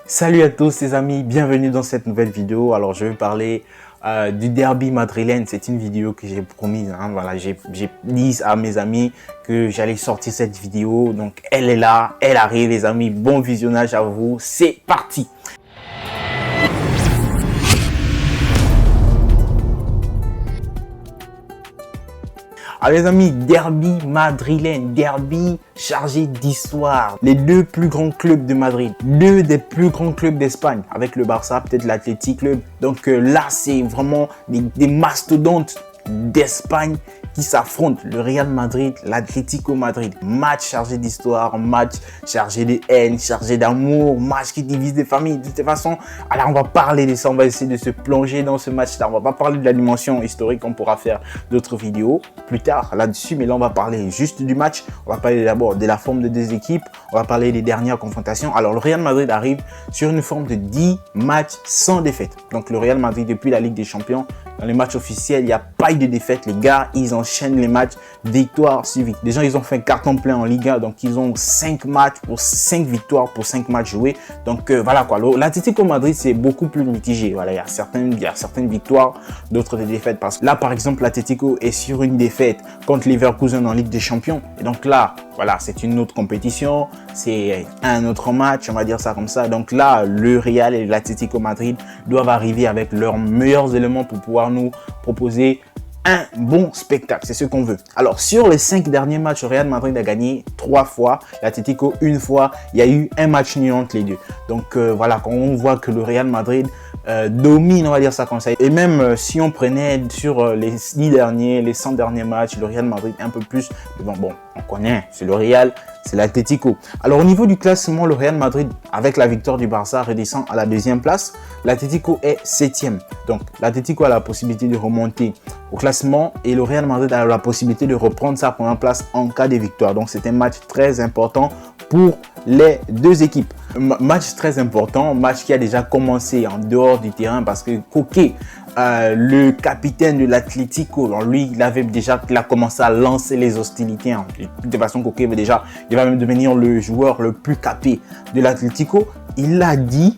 Salut à tous les amis, bienvenue dans cette nouvelle vidéo. Alors je vais parler du derby madrilène. C'est une vidéo que j'ai promise. Voilà, j'ai dit à mes amis que j'allais sortir cette vidéo. Donc elle est là, elle arrive les amis. Bon visionnage à vous, c'est parti. Alors les amis, derby madrilène, derby chargé d'histoire. Les deux plus grands clubs de Madrid, deux des plus grands clubs d'Espagne, avec le Barça, peut-être l'Athletic Club. Donc là, c'est vraiment des mastodontes d'Espagne qui s'affrontent, le Real Madrid, l'Atlético Madrid. Match chargé d'histoire, match chargé de haine, chargé d'amour, match qui divise des familles. De toute façon, alors on va parler de ça, on va essayer de se plonger dans ce match-là. On va pas parler de la dimension historique, on pourra faire d'autres vidéos plus tard là-dessus, mais là on va parler juste du match. On va parler d'abord de la forme de deux équipes, on va parler des dernières confrontations. Alors le Real Madrid arrive sur une forme de 10 matchs sans défaite. Donc le Real Madrid depuis la Ligue des Champions, dans les matchs officiels, il n'y a pas eu de défaite. Les gars, ils enchaînent les matchs, victoire suivie. Les gens, ils ont fait un carton plein en Liga. Donc, ils ont 5 matchs pour 5 victoires pour 5 matchs joués. Donc, voilà quoi. L'Atlético Madrid, c'est beaucoup plus mitigé. Voilà, il y a certaines victoires, d'autres des défaites. Parce que là, par exemple, l'Atlético est sur une défaite contre Leverkusen en Ligue des Champions. Et donc là, voilà, c'est une autre compétition. C'est un autre match, on va dire ça comme ça. Donc là, le Real et l'Atlético Madrid doivent arriver avec leurs meilleurs éléments pour pouvoir nous proposer un bon spectacle, c'est ce qu'on veut. Alors sur les 5 derniers matchs, le Real Madrid a gagné 3 fois, l'Atlético une fois, il y a eu un match nul entre les deux. Donc voilà, quand on voit que le Real Madrid domine, on va dire ça comme ça. Et même si on prenait sur les 10 derniers, les 100 derniers matchs, le Real Madrid un peu plus, bon, on connaît, c'est le Real, c'est l'Atlético. Alors au niveau du classement, le Real Madrid, avec la victoire du Barça, redescend à la 2e place. L'Atlético est 7e. Donc l'Atlético a la possibilité de remonter au classement et le Real Madrid a la possibilité de reprendre sa première place en cas de victoire. Donc c'est un match très important pour les deux équipes. Match très important, match qui a déjà commencé en dehors du terrain parce que Koke, le capitaine de l'Atlético, lui, il a commencé à lancer les hostilités. De toute façon, Koke il va même devenir le joueur le plus capé de l'Atlético. Il a dit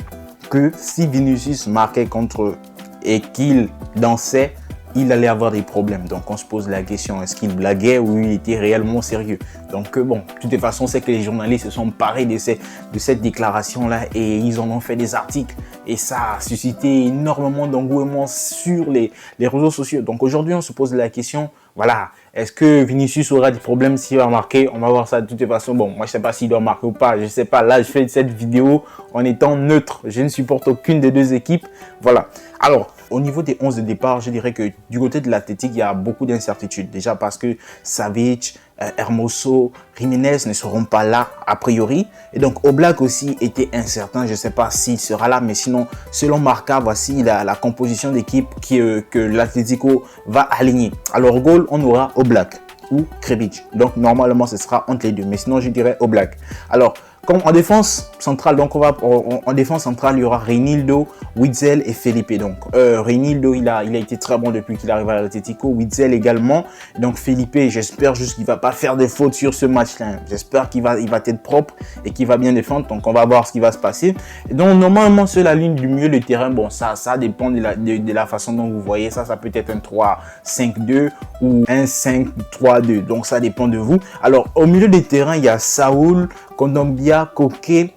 que si Vinicius marquait contre eux et qu'il dansait, il allait avoir des problèmes. Donc on se pose la question, est-ce qu'il blaguait ou il était réellement sérieux? Donc bon, de toute façon, c'est que les journalistes se sont parés de cette déclaration-là et ils en ont fait des articles. Et ça a suscité énormément d'engouement sur les réseaux sociaux. Donc aujourd'hui, on se pose la question, voilà, est-ce que Vinicius aura des problèmes s'il va marquer? On va voir ça de toute façon. Bon, moi je sais pas s'il doit marquer ou pas, je sais pas. Là, je fais cette vidéo en étant neutre. Je ne supporte aucune des deux équipes. Voilà. Alors, au niveau des 11 de départ, je dirais que du côté de l'Athletic, il y a beaucoup d'incertitudes. Déjà parce que Savic, Hermoso, Jiménez ne seront pas là a priori. Et donc Oblak aussi était incertain. Je ne sais pas s'il sera là, mais sinon, selon Marca, voici la composition d'équipe que l'Atlético va aligner. Alors au goal, on aura Oblak ou Krebic. Donc normalement, ce sera entre les deux. Mais sinon, je dirais Oblak. Alors, comme en défense centrale, donc en défense centrale, il y aura Reinildo, Witzel et Felipe. Donc Reinildo, il a été très bon depuis qu'il arrive à l'Atlético. Witzel également. Donc Felipe, j'espère juste qu'il va pas faire de fautes sur ce match-là. J'espère qu'il va être propre et qu'il va bien défendre. Donc on va voir ce qui va se passer. Et donc normalement sur la ligne du milieu de terrain, bon ça dépend de la façon dont vous voyez ça. Ça peut être un 3-5-2 ou un 5-3-2. Donc ça dépend de vous. Alors au milieu de terrain, il y a Saúl, Kondogbia, Koke,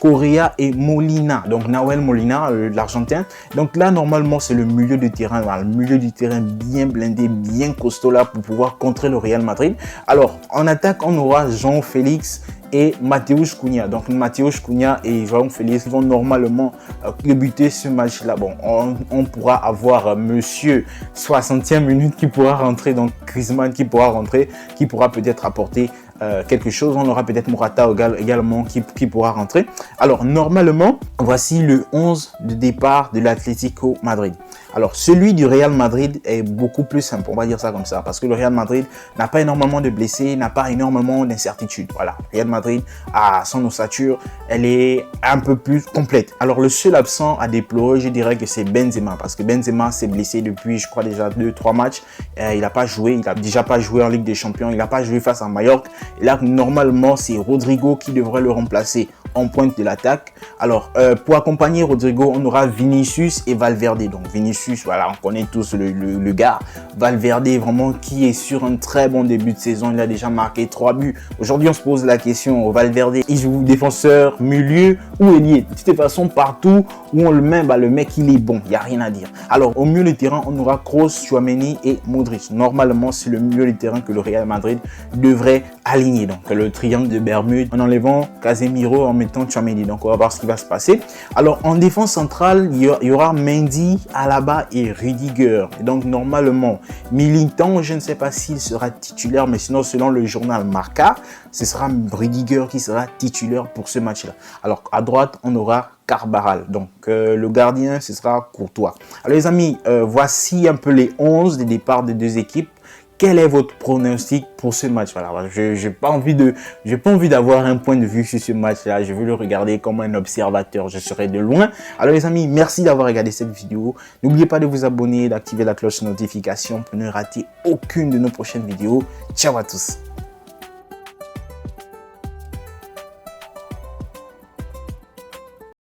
Correa et Molina. Donc Nahuel Molina, l'Argentin. Donc là, normalement, c'est le milieu de terrain. Le milieu du terrain bien blindé, bien costaud là pour pouvoir contrer le Real Madrid. Alors, en attaque, on aura Jean-Félix et Matheus Cunha. Donc Matheus Cunha et João Félix vont normalement débuter ce match-là. Bon, on pourra avoir monsieur 60e minute qui pourra rentrer, donc Griezmann qui pourra rentrer, qui pourra peut-être apporter quelque chose. On aura peut-être Morata également qui pourra rentrer. Alors normalement, voici le 11 de départ de l'Atlético Madrid. Alors, celui du Real Madrid est beaucoup plus simple, on va dire ça comme ça, parce que le Real Madrid n'a pas énormément de blessés, n'a pas énormément d'incertitudes. Voilà, le Real Madrid a son ossature, elle est un peu plus complète. Alors, le seul absent à déplorer, je dirais que c'est Benzema, parce que Benzema s'est blessé depuis, je crois, déjà 2-3 matchs. Il n'a pas joué, il n'a déjà pas joué en Ligue des Champions, il n'a pas joué face à Mallorca. Et là, normalement, c'est Rodrigo qui devrait le remplacer en pointe de l'attaque. Alors, pour accompagner Rodrigo, on aura Vinicius et Valverde. Donc, Vinicius, voilà, on connaît tous le gars. Valverde, vraiment, qui est sur un très bon début de saison. Il a déjà marqué 3 buts. Aujourd'hui, on se pose la question, Valverde, il joue défenseur, milieu ou ailier. De toute façon, partout où on le met, le mec, il est bon. Il n'y a rien à dire. Alors, au milieu de terrain, on aura Kroos, Tchouaméni et Modric. Normalement, c'est le milieu de terrain que le Real Madrid devrait aligner. Donc, le triangle de Bermude, en enlevant Casemiro, en mettant Tchouaméni. Donc, on va voir ce qui va se passer. Alors, en défense centrale, il y aura Mendy, Alaba et Rudiger. Et donc, normalement, Militant, je ne sais pas s'il sera titulaire, mais sinon, selon le journal Marca, ce sera Rudiger qui sera titulaire pour ce match-là. Alors, à droite, on aura Carvajal. Donc, le gardien, ce sera Courtois. Alors, les amis, voici un peu les 11 des départs des deux équipes. Quel est votre pronostic pour ce match? Voilà, je n'ai pas envie d'avoir un point de vue sur ce match-là. Je veux le regarder comme un observateur. Je serai de loin. Alors les amis, merci d'avoir regardé cette vidéo. N'oubliez pas de vous abonner, d'activer la cloche de notification pour ne rater aucune de nos prochaines vidéos. Ciao à tous.